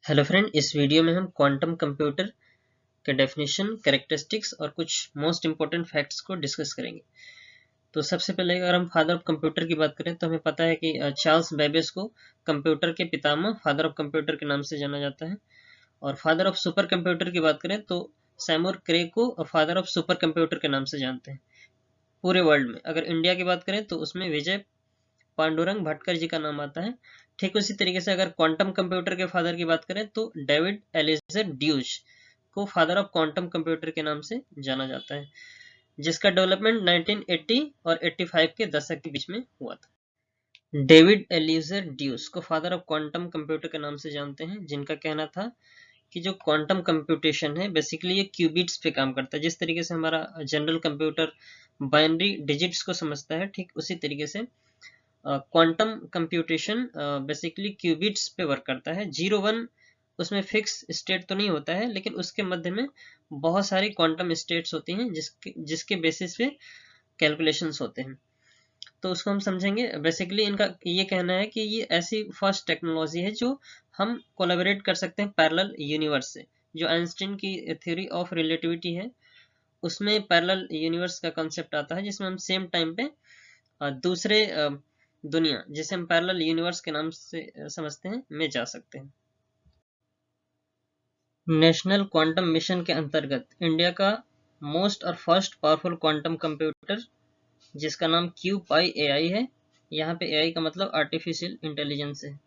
Hello friend, इस video में हम क्वांटम कंप्यूटर के डेफिनेशन, कैरेक्टरिस्टिक्स और कुछ मोस्ट इंपॉर्टेंट फैक्ट्स को डिस्कस करेंगे। तो सबसे पहले अगर हम फादर ऑफ कंप्यूटर की बात करें तो हमें पता है कि चार्ल्स बेबेज को कंप्यूटर के पितामह, फादर ऑफ कंप्यूटर के नाम से जाना जाता है। और फादर ऑफ सुपर कंप्यूटर की बात करें तो सैमुअल क्रे को फादर ऑफ सुपर कंप्यूटर के नाम से जानते हैं पूरे वर्ल्ड में। अगर इंडिया की बात करें तो उसमें विजय पांडुरंग भटकर जी का नाम आता है। ठीक उसी तरीके से अगर क्वांटम कंप्यूटर के फादर की बात करें तो डेविड एलिजर ड्यूश को फादर ऑफ क्वांटम कंप्यूटर के नाम से जाना जाता है, जिसका डेवलपमेंट 1980 और 85 के दशक के बीच में हुआ था। डेविड एलिजर ड्यूश को फादर ऑफ क्वांटम कंप्यूटर के नाम से जानते हैं, जिनका कहना था कि जो क्वांटम कंप्यूटेशन है बेसिकली ये क्यूबिट्स पे काम करता है। जिस तरीके से हमारा जनरल कंप्यूटर बाइनरी डिजिट्स को समझता है, ठीक उसी तरीके से क्वांटम कंप्यूटेशन बेसिकली क्यूबिट्स पे वर्क करता है। 0 1 उसमें फिक्स स्टेट तो नहीं होता है, लेकिन उसके मध्य में बहुत सारी क्वांटम स्टेट्स होती हैं जिसके बेसिस पे कैलकुलेशंस होते हैं। तो उसको हम समझेंगे। बेसिकली इनका ये कहना है कि ये ऐसी फर्स्ट टेक्नोलॉजी है जो हम कोलैबोरेट कर सकते हैं पैरेलल यूनिवर्स से। जो आइंस्टीन की थ्योरी ऑफ रिलेटिविटी है उसमें पैरेलल यूनिवर्स का कॉन्सेप्ट आता है, जिसमें हम सेम टाइम पे दूसरे दुनिया, जिसे हम पैरेलल यूनिवर्स के नाम से समझते हैं, में जा सकते हैं। नेशनल क्वांटम मिशन के अंतर्गत इंडिया का मोस्ट और फर्स्ट पावरफुल क्वांटम कंप्यूटर, जिसका नाम QPI है। यहाँ पे AI का मतलब आर्टिफिशियल इंटेलिजेंस है।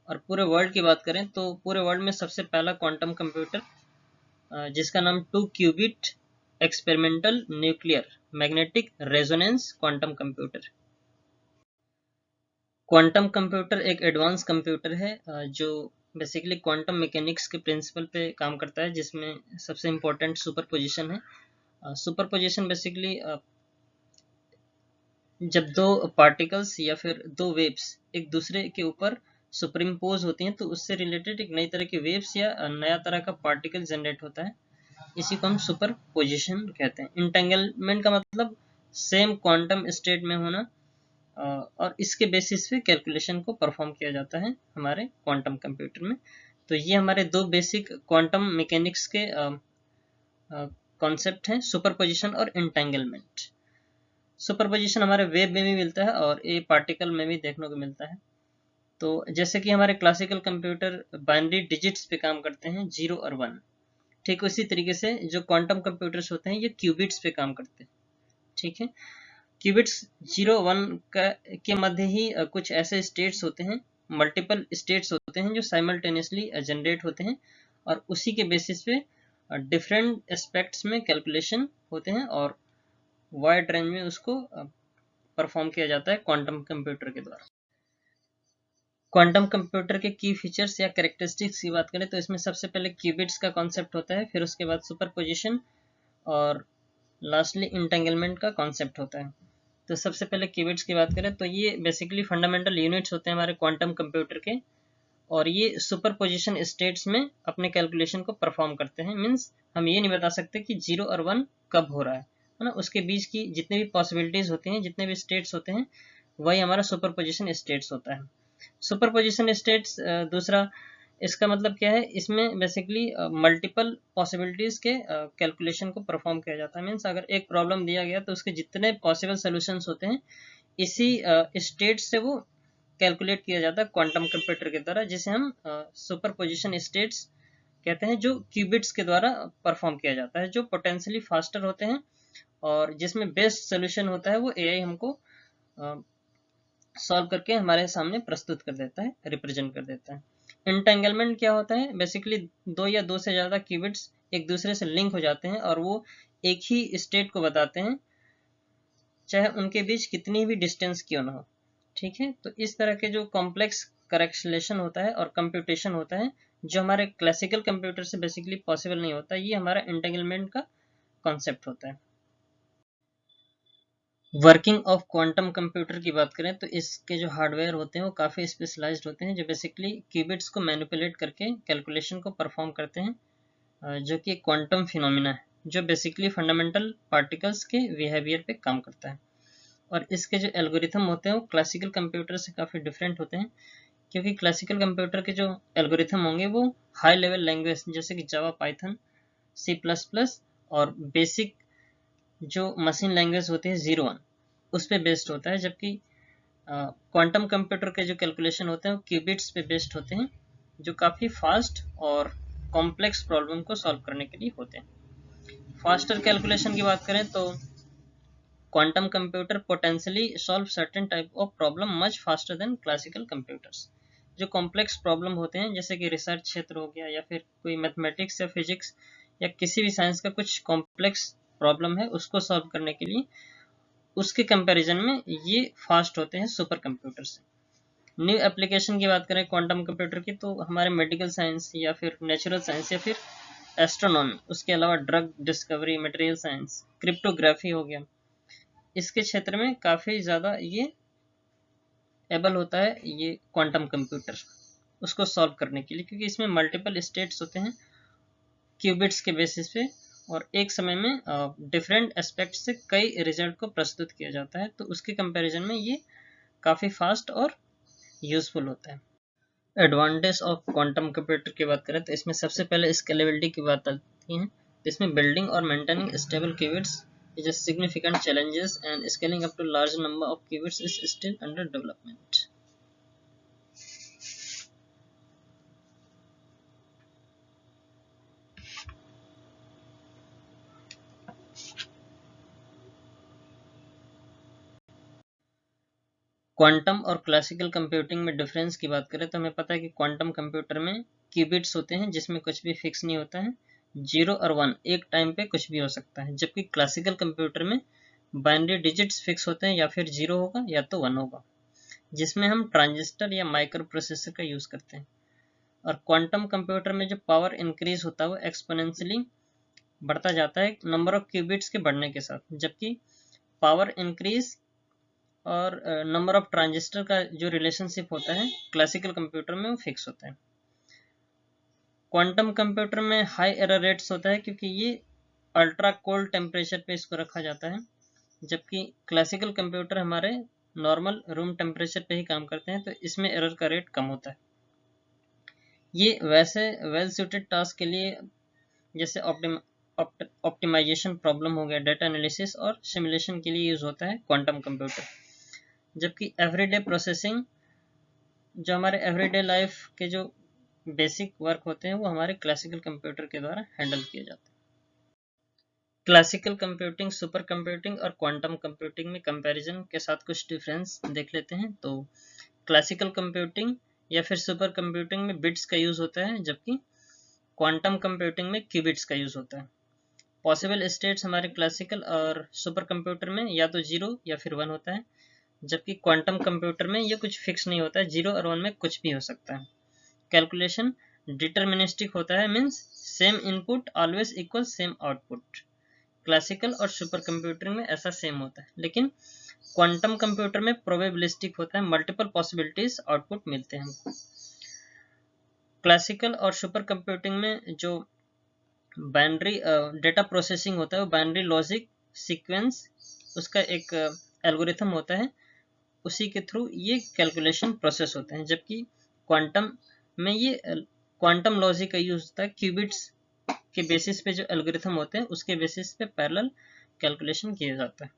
और पूरे वर्ल्ड की बात करें तो पूरे वर्ल्ड में सबसे पहला क्वांटम कंप्यूटर जिसका नाम 2 qubit experimental nuclear magnetic resonance quantum computer. Quantum computer एक एडवांस कंप्यूटर है जो बेसिकली क्वांटम मैकेनिक्स के प्रिंसिपल पे काम करता है, जिसमें सबसे इम्पोर्टेंट सुपरपोजिशन है। सुपरपोजिशन बेसिकली जब दो पार्टिकल्स या फिर दो वेव्स एक दूसरे के ऊपर सुपरिम्पोज होती हैं तो उससे रिलेटेड एक नई तरह की वेव्स या नया तरह का पार्टिकल जनरेट होता है। इसी को हम सुपरपोजिशन कहते हैं। इंटेंगलमेंट का मतलब सेम क्वांटम स्टेट में होना, और इसके बेसिस पे कैलकुलेशन को परफॉर्म किया जाता है हमारे क्वांटम कंप्यूटर में। तो ये हमारे दो बेसिक क्वांटम मैकेनिक्स के कॉन्सेप्ट हैं, सुपरपोजिशन और इंटेंगलमेंट। सुपरपोजिशन हमारे वेव में भी मिलता है और ये पार्टिकल में भी देखने को मिलता है। तो जैसे कि हमारे क्लासिकल कंप्यूटर बाइनरी डिजिट्स पे काम करते हैं, 0 और 1, ठीक उसी तरीके से जो क्वांटम कंप्यूटर्स होते हैं ये क्यूबिट्स पे काम करते हैं। ठीक है, क्यूबिट्स 0 1 के मध्य ही कुछ ऐसे स्टेट्स होते हैं, मल्टीपल स्टेट्स होते हैं जो साइमल्टेनियसली जनरेट होते हैं, और उसी के बेसिस पे डिफरेंट एस्पेक्ट्स में कैलकुलेशन होते हैं और वाइड रेंज में उसको परफॉर्म किया जाता है क्वांटम कंप्यूटर के द्वारा। क्वांटम कंप्यूटर के की फीचर्स या कैरेक्टरिस्टिक्स की बात करें तो इसमें सबसे पहले क्यूबिट्स का कॉन्सेप्ट होता है, फिर उसके बाद सुपरपोजिशन और लास्टली इंटेंगलमेंट का कॉन्सेप्ट होता है। तो सबसे पहले क्यूबिट्स की बात करें तो ये बेसिकली फंडामेंटल यूनिट्स होते हैं हमारे क्वांटम कंप्यूटर के, और ये सुपरपोजिशन स्टेट्स में अपने कैलकुलेशन को परफॉर्म करते हैं। मींस हम ये नहीं बता सकते कि 0 और 1 कब हो रहा है ना, उसके बीच की जितने भी पॉसिबिलिटीज होती हैं, जितने भी स्टेट्स होते हैं, वही हमारा सुपरपोजिशन स्टेट्स होता है। सुपरपोजिशन स्टेट्स दूसरा इसका मतलब क्या है, इसमें बेसिकली मल्टीपल पॉसिबिलिटीज के कैलकुलेशन को परफॉर्म किया जाता है। मीन्स अगर एक प्रॉब्लम दिया गया तो उसके जितने पॉसिबल सोल्यूशंस होते हैं इसी स्टेट से वो कैलकुलेट किया जाता है क्वांटम कंप्यूटर के द्वारा, जिसे हम सुपरपोजिशन स्टेट्स कहते हैं, जो क्यूबिट्स के द्वारा परफॉर्म किया जाता है, जो पोटेंशियली फास्टर होते हैं और जिसमें बेस्ट सोल्यूशन होता है वो AI हमको सॉल्व करके हमारे सामने प्रस्तुत कर देता है, रिप्रेजेंट कर देता है। इंटेंगलमेंट क्या होता है, बेसिकली दो या दो से ज्यादा क्यूबिट्स एक दूसरे से लिंक हो जाते हैं और वो एक ही स्टेट को बताते हैं, चाहे उनके बीच कितनी भी डिस्टेंस क्यों ना हो। ठीक है, तो इस तरह के जो कॉम्प्लेक्स करेक्शलेशन होता है और कंप्यूटेशन होता है, जो हमारे क्लासिकल कंप्यूटर से बेसिकली पॉसिबल नहीं होता, ये हमारा इंटेंगलमेंट का कॉन्सेप्ट होता है। वर्किंग ऑफ क्वांटम कंप्यूटर की बात करें तो इसके जो हार्डवेयर होते हैं वो काफ़ी स्पेशलाइज्ड होते हैं, जो बेसिकली क्यूबिट्स को मैनिपुलेट करके कैलकुलेशन को परफॉर्म करते हैं, जो कि क्वांटम फिनोमिना है, जो बेसिकली फंडामेंटल पार्टिकल्स के बिहेवियर पे काम करता है। और इसके जो एल्गोरिथम होते हैं वो क्लासिकल कंप्यूटर से काफ़ी डिफरेंट होते हैं, क्योंकि क्लासिकल कंप्यूटर के जो एल्गोरिथम होंगे वो हाई लेवल लैंग्वेज जैसे कि जावा, पाइथन, C++ और बेसिक जो मशीन लैंग्वेज होती है 01 उस पे बेस्ड होता है, जबकि क्वांटम कंप्यूटर के जो कैलकुलेशन होते हैं वो क्यूबिट्स पे बेस्ड होते हैं, जो काफ़ी फास्ट और कॉम्प्लेक्स प्रॉब्लम को सॉल्व करने के लिए होते हैं। फास्टर कैलकुलेशन की बात करें तो quantum computer potentially solve certain type of problem much faster than classical computers. जो कॉम्प्लेक्स प्रॉब्लम होते हैं जैसे कि रिसर्च क्षेत्र हो गया या फिर कोई मैथमेटिक्स या फिजिक्स या किसी भी साइंस का कुछ कॉम्प्लेक्स प्रॉब्लम है उसको सॉल्व करने के लिए उसके कंपैरिजन में ये फास्ट होते हैं सुपर कंप्यूटर से। न्यू एप्लीकेशन की बात करें क्वांटम कंप्यूटर की तो हमारे मेडिकल साइंस या फिर नेचुरल साइंस या फिर एस्ट्रोनॉमी, उसके अलावा drug discovery, material science, cryptography हो गया, इसके क्षेत्र में काफ़ी ज़्यादा ये एबल होता है ये क्वांटम कंप्यूटर उसको सॉल्व करने के लिए, क्योंकि इसमें मल्टीपल स्टेट्स होते हैं क्यूबिट्स के बेसिस पे और एक समय में डिफरेंट एस्पेक्ट से कई रिजल्ट को प्रस्तुत किया जाता है, तो उसके कंपैरिजन में ये काफ़ी फास्ट और यूजफुल होता है। एडवांटेज ऑफ क्वांटम कंप्यूटर की बात करें तो इसमें सबसे पहले स्केलेबिलिटी की बात आती है। इसमें बिल्डिंग और maintaining stable qubits is a significant challenges and scaling up to large number of qubits is still under development. Quantum और क्लासिकल कंप्यूटिंग में डिफरेंस की बात करें तो हमें पता है कि क्वांटम कंप्यूटर में क्यूबिट्स होते हैं जिसमें कुछ भी फिक्स नहीं होता है, 0 और 1 एक टाइम पे कुछ भी हो सकता है, जबकि क्लासिकल कंप्यूटर में बाइनरी डिजिट्स फिक्स होते हैं, या फिर 0 होगा या तो 1 होगा, जिसमें हम ट्रांजिस्टर या माइक्रो प्रोसेसर का यूज करते हैं। और क्वांटम कंप्यूटर में जो पावर इंक्रीज होता है वो एक्सपोनेंशियली बढ़ता जाता है नंबर ऑफ क्यूबिट्स के बढ़ने के साथ, जबकि पावर इंक्रीज और नंबर ऑफ ट्रांजिस्टर का जो रिलेशनशिप होता है क्लासिकल कंप्यूटर में वो फिक्स होता है। क्वांटम कंप्यूटर में हाई एरर रेट्स होता है क्योंकि ये अल्ट्रा कोल्ड टेम्परेचर पे इसको रखा जाता है, जबकि क्लासिकल कंप्यूटर हमारे नॉर्मल रूम टेम्परेचर पे ही काम करते हैं, तो इसमें एरर का रेट कम होता है। ये वैसे वेल सूटेड टास्क के लिए जैसे ऑप्टिमाइजेशन प्रॉब्लम हो गया, डेटा एनालिसिस और सिमुलेशन के लिए यूज होता है क्वांटम कंप्यूटर, जबकि एवरीडे प्रोसेसिंग जो हमारे एवरीडे लाइफ के जो बेसिक वर्क होते हैं वो हमारे क्लासिकल कंप्यूटर के द्वारा हैंडल किए जाते हैं। क्लासिकल कंप्यूटिंग, सुपर कंप्यूटिंग और क्वांटम कंप्यूटिंग में कंपैरिजन के साथ कुछ डिफरेंस देख लेते हैं। तो क्लासिकल कंप्यूटिंग या फिर सुपर कंप्यूटिंग में बिट्स का यूज होता है, जबकि क्वांटम कंप्यूटिंग में क्यूबिट्स का यूज होता है। पॉसिबल स्टेट्स हमारे क्लासिकल और सुपर कंप्यूटर में या तो 0 या फिर 1 होता है, जबकि क्वांटम कंप्यूटर में ये कुछ फिक्स नहीं होता है, 0 और 1 में कुछ भी हो सकता है। कैलकुलेशन डिटर्मिनिस्टिक होता है, means same input always equal same output. Classical और सुपर कंप्यूटिंग में ऐसा सेम होता है, लेकिन क्वांटम कंप्यूटर में प्रोबेबिलिस्टिक होता है, मल्टीपल पॉसिबिलिटीज आउटपुट मिलते हैं हमको। क्लासिकल और सुपर कंप्यूटिंग में जो बाइनरी डेटा प्रोसेसिंग होता है वो बाइनरी लॉजिक सीक्वेंस उसका एक एल्गोरिथम होता है, उसी के थ्रू ये कैलकुलेशन प्रोसेस होते हैं, जबकि क्वांटम में ये क्वांटम लॉजिक का यूज होता है, क्यूबिट्स के बेसिस पे जो एल्गोरिथम होते हैं उसके बेसिस पे पैरेलल कैलकुलेशन किया जाता है।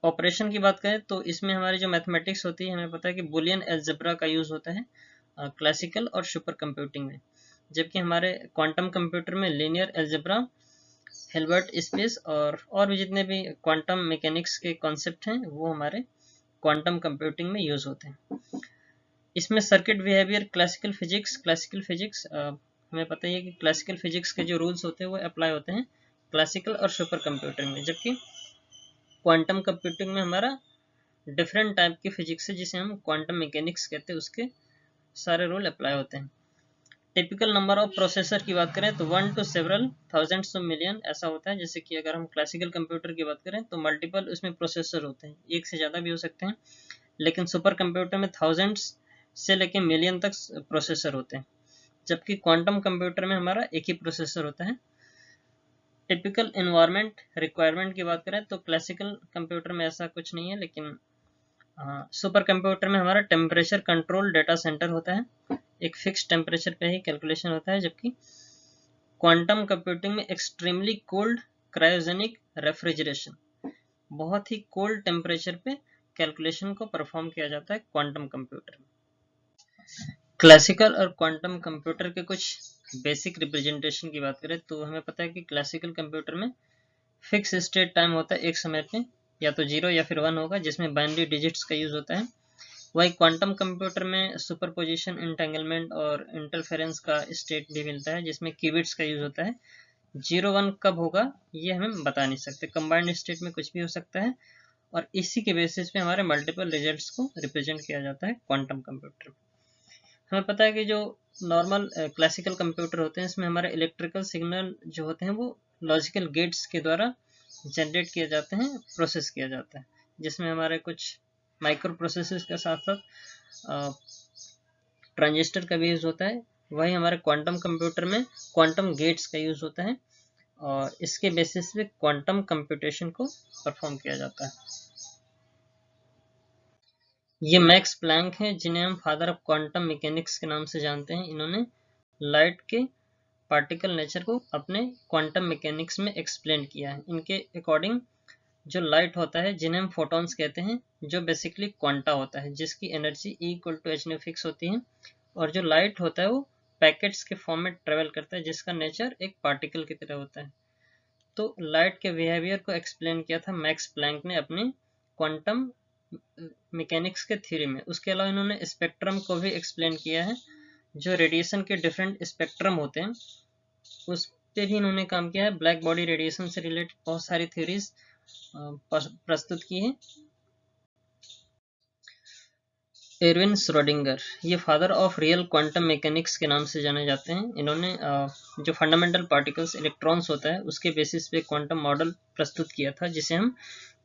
ऑपरेशन की बात करें तो इसमें हमारी जो मैथमेटिक्स होती है हमें पता है कि बुलियन अलजेब्रा का यूज होता है क्लासिकल और सुपर कंप्यूटिंग में, जबकि हमारे क्वांटम कंप्यूटर में लीनियर अलजेब्रा, हिल्बर्ट स्पेस और भी जितने भी क्वांटम मैकेनिक्स के कॉन्सेप्ट हैं वो हमारे क्वांटम कंप्यूटिंग में यूज होते हैं। इसमें सर्किट बिहेवियर क्लासिकल फिजिक्स हमें पता ही है कि क्लासिकल फिजिक्स के जो रूल्स होते हैं वो अप्लाई होते हैं क्लासिकल और सुपर कंप्यूटिंग में, जबकि क्वांटम कंप्यूटिंग में हमारा डिफरेंट टाइप की फिजिक्स है जिसे हम क्वांटम मैकेनिक्स कहते हैं, उसके सारे रूल अप्लाई होते हैं। टिपिकल नंबर ऑफ प्रोसेसर की बात करें तो 1 to several thousands of million ऐसा होता है, जैसे कि अगर हम क्लासिकल कंप्यूटर की बात करें तो मल्टीपल उसमें प्रोसेसर होते हैं, एक से ज़्यादा भी हो सकते हैं, लेकिन सुपर कंप्यूटर में थाउजेंड्स से लेके मिलियन तक प्रोसेसर होते हैं, जबकि क्वांटम कंप्यूटर में हमारा एक ही प्रोसेसर होता है। टिपिकल इन्वायरमेंट रिक्वायरमेंट की बात करें तो क्लासिकल कंप्यूटर में ऐसा कुछ नहीं है, लेकिन हाँ, सुपर कंप्यूटर में हमारा टेम्परेचर कंट्रोल डेटा सेंटर होता है, एक फिक्स टेम्परेचर पे ही कैलकुलेशन होता है, जबकि क्वांटम कंप्यूटिंग में एक्सट्रीमली कोल्ड क्रायोजेनिक रेफ्रिजरेशन, बहुत ही कोल्ड टेम्परेचर पे कैलकुलेशन को परफॉर्म किया जाता है क्वांटम कंप्यूटर में। क्लासिकल और क्वांटम कंप्यूटर के कुछ बेसिक रिप्रेजेंटेशन की बात करें तो हमें पता है कि क्लासिकल कंप्यूटर में फिक्स स्टेट टाइम होता है एक समय पे, या तो 0 या फिर 1 होगा, जिसमें बाइनरी डिजिट्स का यूज होता है। वही क्वांटम कंप्यूटर में सुपरपोजिशन, इंटेंगलमेंट और इंटरफेरेंस का स्टेट भी मिलता है, जिसमें कीबिट्स का यूज होता है। 0-1 कब होगा ये हमें बता नहीं सकते, कंबाइंड स्टेट में कुछ भी हो सकता है, और इसी के बेसिस पे हमारे मल्टीपल रिजल्ट्स को रिप्रेजेंट किया जाता है क्वांटम कंप्यूटर। हमें पता है कि जो नॉर्मल क्लासिकल कंप्यूटर होते हैं इसमें हमारे इलेक्ट्रिकल सिग्नल जो होते हैं वो लॉजिकल गेट्स के द्वारा जनरेट किए जाते हैं, प्रोसेस किया जाता है, जिसमें हमारे कुछ माइक्रो प्रोसेसर्स के साथ साथ ट्रांजिस्टर का भी यूज होता है। वही हमारे क्वांटम कंप्यूटर में क्वांटम गेट्स का यूज होता है, और इसके बेसिस पे क्वांटम कंप्यूटेशन को परफॉर्म किया जाता है। ये मैक्स प्लैंक हैं, जिन्हें हम फादर ऑफ क्वांटम मैकेनिक्स के नाम से जानते हैं। इन्होंने लाइट के पार्टिकल नेचर को अपने क्वांटम मैकेनिक्स में एक्सप्लेन किया है। इनके अकॉर्डिंग जो लाइट होता है, जिन्हें हम फोटॉन्स कहते हैं, जो बेसिकली क्वांटा होता है, जिसकी एनर्जी E=h फिक्स होती है, और जो लाइट होता है वो पैकेट्स के फॉर्म में ट्रेवल करता है, जिसका नेचर एक पार्टिकल की तरह होता है। तो लाइट के बिहेवियर को एक्सप्लेन किया था मैक्स प्लैंक ने अपने क्वांटम मैकेनिक्स के थ्योरी में। उसके अलावा इन्होंने स्पेक्ट्रम को भी एक्सप्लेन किया है, जो रेडिएशन के डिफरेंट स्पेक्ट्रम होते हैं उस पे भी इन्होंने काम किया है। ब्लैक बॉडी रेडिएशन से रिलेटेड बहुत सारी थ्योरीज प्रस्तुत की है। एरविन श्रोडिंगर, ये father of real quantum mechanics के नाम से जाने जाते हैं। इन्होंने जो फंडामेंटल पार्टिकल्स इलेक्ट्रॉन्स होता है उसके बेसिस पे क्वांटम मॉडल प्रस्तुत किया था, जिसे हम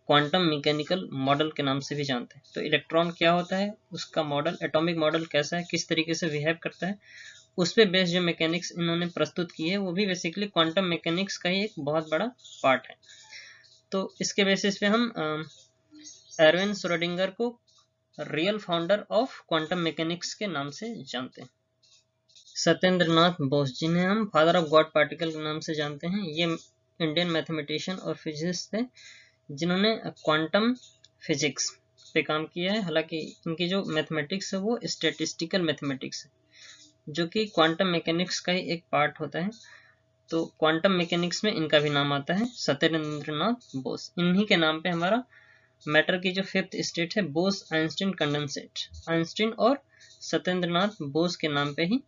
क्वांटम मैकेनिकल मॉडल के नाम से भी जानते हैं। तो इलेक्ट्रॉन क्या होता है, उसका मॉडल, एटॉमिक मॉडल कैसा है, किस तरीके से बिहेव करता है, उस पे बेस्ड जो मैकेनिक्स इन्होंने प्रस्तुत की है वो भी बेसिकली क्वांटम मैकेनिक्स का ही एक बहुत बड़ा पार्ट है। तो इसके बेसिस पे हम एरविन श्रोडिंगर को real founder of quantum mechanics के नाम से जानते हैं। सत्येंद्रनाथ बोस, जिन्हें हम फादर ऑफ गॉड पार्टिकल के नाम से जानते हैं, ये इंडियन मैथमेटिशियन और फिजिसिस्ट थे, जिन्होंने क्वांटम फिजिक्स पे काम किया है। हालांकि इनकी जो मैथमेटिक्स है वो स्टैटिस्टिकल मैथमेटिक्स है, जो कि क्वांटम मैकेनिक्स का ही एक पार्ट होता है। तो क्वांटम मैकेनिक्स में इनका भी नाम आता है, सत्येंद्रनाथ बोस। इन्हीं के नाम पे हमारा मैटर की जो फिफ्थ स्टेट है बोस आइंस्टीन कंडेंसेट, आइंस्टीन और सत्येंद्रनाथ बोस के नाम पे ही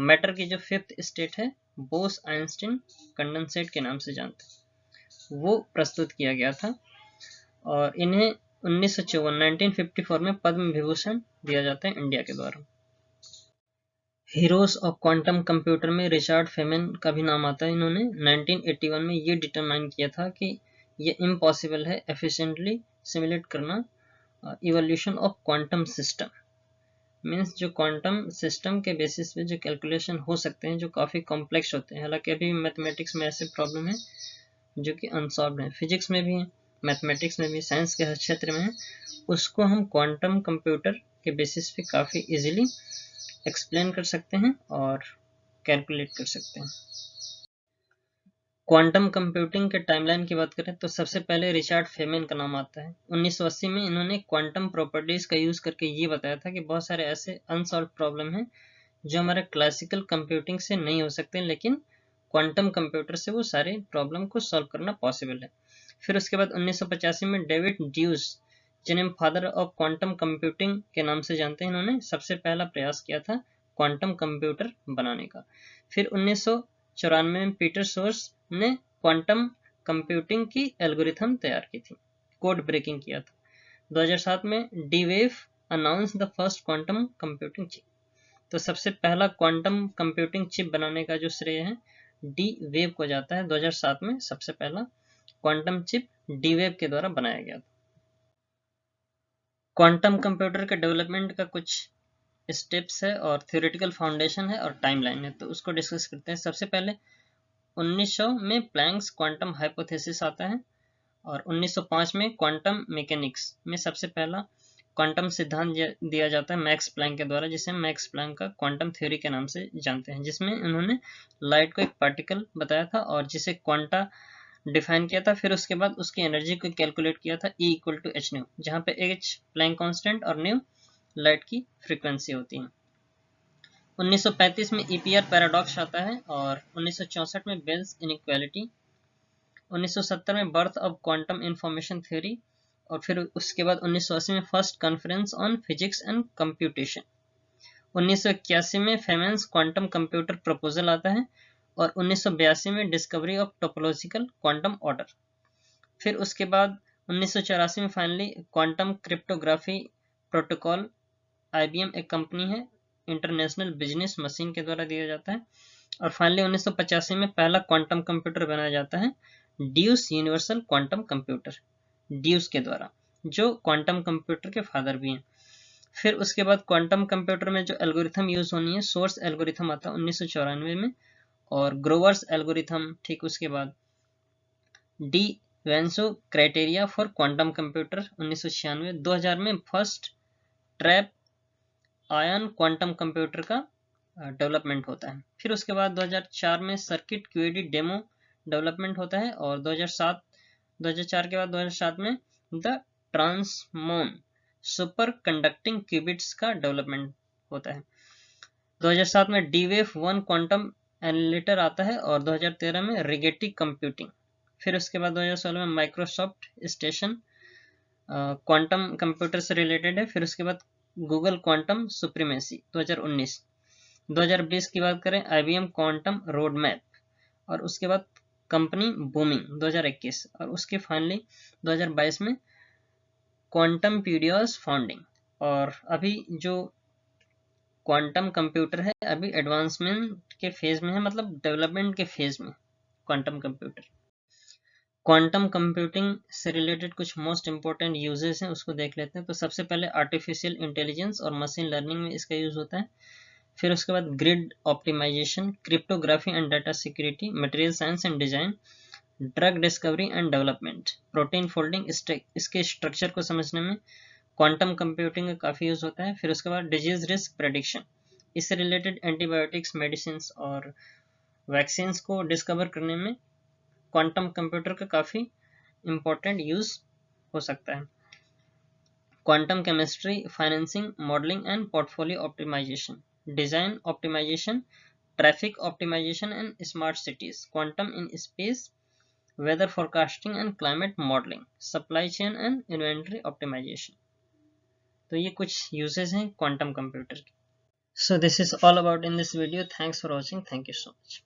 मैटर की जो फिफ्थ स्टेट है बोस आइंस्टीन कंडेंसेट के नाम से जानते हैं, वो प्रस्तुत किया गया था। और इन्हें 1954 में पद्म विभूषण दिया जाता है इंडिया के द्वारा। हीरोज ऑफ क्वांटम कंप्यूटर में रिचर्ड फेमन का भी नाम आता है। इन्होंने 1981 में ये डिटरमाइन किया था कि ये इम्पॉसिबल है एफिशिएंटली सिमुलेट करना evolution of quantum system. Means जो क्वांटम सिस्टम के बेसिस पे जो कैलकुलेशन हो सकते हैं जो काफ़ी कॉम्प्लेक्स होते हैं। हालांकि अभी मैथमेटिक्स में ऐसे प्रॉब्लम है जो कि अनसॉल्व्ड है, फिजिक्स में भी है, मैथमेटिक्स में भी, साइंस के हर क्षेत्र में है, उसको हम क्वांटम कंप्यूटर के बेसिस पे काफ़ी इजीली एक्सप्लेन कर सकते हैं और कैलकुलेट कर सकते हैं। क्वांटम कंप्यूटिंग के टाइमलाइन की बात करें तो सबसे पहले रिचर्ड फेमन का नाम आता है। 1980 में इन्होंने क्वांटम प्रॉपर्टीज का यूज करके ये बताया था कि बहुत सारे ऐसे अनसॉल्व प्रॉब्लम हैं जो हमारे क्लासिकल कंप्यूटिंग से नहीं हो सकते, लेकिन क्वांटम कंप्यूटर से वो सारे प्रॉब्लम को सॉल्व करना पॉसिबल है। फिर उसके बाद 1985 में डेविड ड्यूस, जिन्हें फादर ऑफ क्वांटम कंप्यूटिंग के नाम से जानते हैं, इन्होंने सबसे पहला प्रयास किया था क्वांटम कंप्यूटर बनाने का। फिर 1994 में पीटर सोर्स ने क्वांटम कंप्यूटिंग की एल्गोरिथम तैयार की थी, कोड ब्रेकिंग किया था। 2007 में D wave announce the first quantum computing chip. तो सबसे पहला क्वांटम कंप्यूटिंग चिप बनाने का जो श्रेय है डी वेव को जाता है। 2007 में सबसे पहला क्वांटम चिप डी वेव के द्वारा बनाया गया था। क्वांटम कंप्यूटर के डेवलपमेंट का कुछ स्टेप्स है और थ्योरेटिकल फाउंडेशन है और टाइमलाइन है, तो उसको डिस्कस करते हैं। सबसे पहले 1900 में प्लैंक्स क्वांटम हाइपोथेसिस आता है, और 1905 में क्वांटम मैकेनिक्स में सबसे पहला क्वांटम सिद्धांत दिया जाता है मैक्स प्लैंक के द्वारा, जिसे मैक्स प्लैंक का क्वांटम थ्योरी के नाम से जानते हैं, जिसमें उन्होंने लाइट को एक पार्टिकल बताया था और जिसे क्वांटा डिफाइन किया था। फिर उसके बाद उसकी एनर्जी को कैलकुलेट किया था, E equal to H nu, जहाँ पे एच प्लैंक कांस्टेंट और न्यू लाइट की फ्रीक्वेंसी होती है। 1935 में EPR पैराडॉक्स आता है और 1964 में बेल्स इनइक्वालिटी, 1970 में birth of quantum information theory, और फिर उसके बाद 1980 में first conference on physics and computation, 1981 में फेमेंस क्वांटम कंप्यूटर प्रपोजल आता है और 1982 में discovery of topological quantum order. फिर उसके बाद 1984 में finally quantum cryptography protocol IBM एक कंपनी है, इंटरनेशनल बिजनेस मशीन के द्वारा दिया जाता है। और फाइनली 1985 में पहला क्वांटम कंप्यूटर बनाया जाता है, ड्यूस यूनिवर्सल क्वांटम कंप्यूटर, ड्यूस के द्वारा, जो क्वांटम कंप्यूटर के फादर भी हैं। फिर उसके बाद क्वांटम कंप्यूटर में जो एल्गोरिथम यूज होनी है, सोर्स एल्गोरिथम आता है 1994 में, और ग्रोवर्स एल्गोरिथम, ठीक उसके बाद DiVincenzo criteria for quantum computer 1996, 2000 में first trap ion quantum computer का डेवलपमेंट होता है। फिर उसके बाद 2004 में सर्किट QED डेमो डेवलपमेंट होता है और 2004 के बाद 2007 में द ट्रांसमोन सुपर कंडक्टिंग क्यूबिट्स का डेवलपमेंट होता है। 2007 में DWAVE 1 क्वांटम एनालिटर आता है और 2013 में रिगेटी कंप्यूटिंग। फिर उसके बाद 2016 में माइक्रोसॉफ्ट स्टेशन क्वांटम कंप्यूटर से रिलेटेड है। फिर उसके बाद गूगल क्वांटम सुप्रीमेसी 2019। 2020 की बात करें, IBM क्वांटम रोड मैप, और उसके बाद कंपनी बूमिंग 2021, और उसके फाइनली 2022 में क्वांटम पीडियास फाउंडिंग। और अभी जो क्वांटम कंप्यूटर है अभी एडवांसमेंट के फेज में है, मतलब डेवलपमेंट के फेज में क्वांटम कंप्यूटर। क्वांटम कंप्यूटिंग से रिलेटेड कुछ मोस्ट इंपॉर्टेंट यूजेस हैं, उसको देख लेते हैं। तो सबसे पहले आर्टिफिशियल इंटेलिजेंस और मशीन लर्निंग में इसका यूज होता है। फिर उसके बाद grid optimisation, cryptography and data security, material science and design, drug discovery and development, protein folding, इसके स्ट्रक्चर को समझने में क्वांटम कंप्यूटिंग का काफ़ी यूज होता है। फिर उसके बाद डिजीज रिस्क प्रेडिक्शन, इससे रिलेटेड एंटीबायोटिक्स, मेडिसिन और वैक्सीन्स को डिस्कवर करने में क्वांटम कंप्यूटर का काफ़ी इंपॉर्टेंट यूज हो सकता है। Quantum chemistry, financing, modelling and portfolio optimisation, design optimisation, traffic optimisation and smart cities, quantum in space, weather forecasting and climate modelling, supply chain and inventory optimisation. तो ये कुछ uses हैं quantum computer के। So this is all about in this video. Thanks for watching. Thank you so much.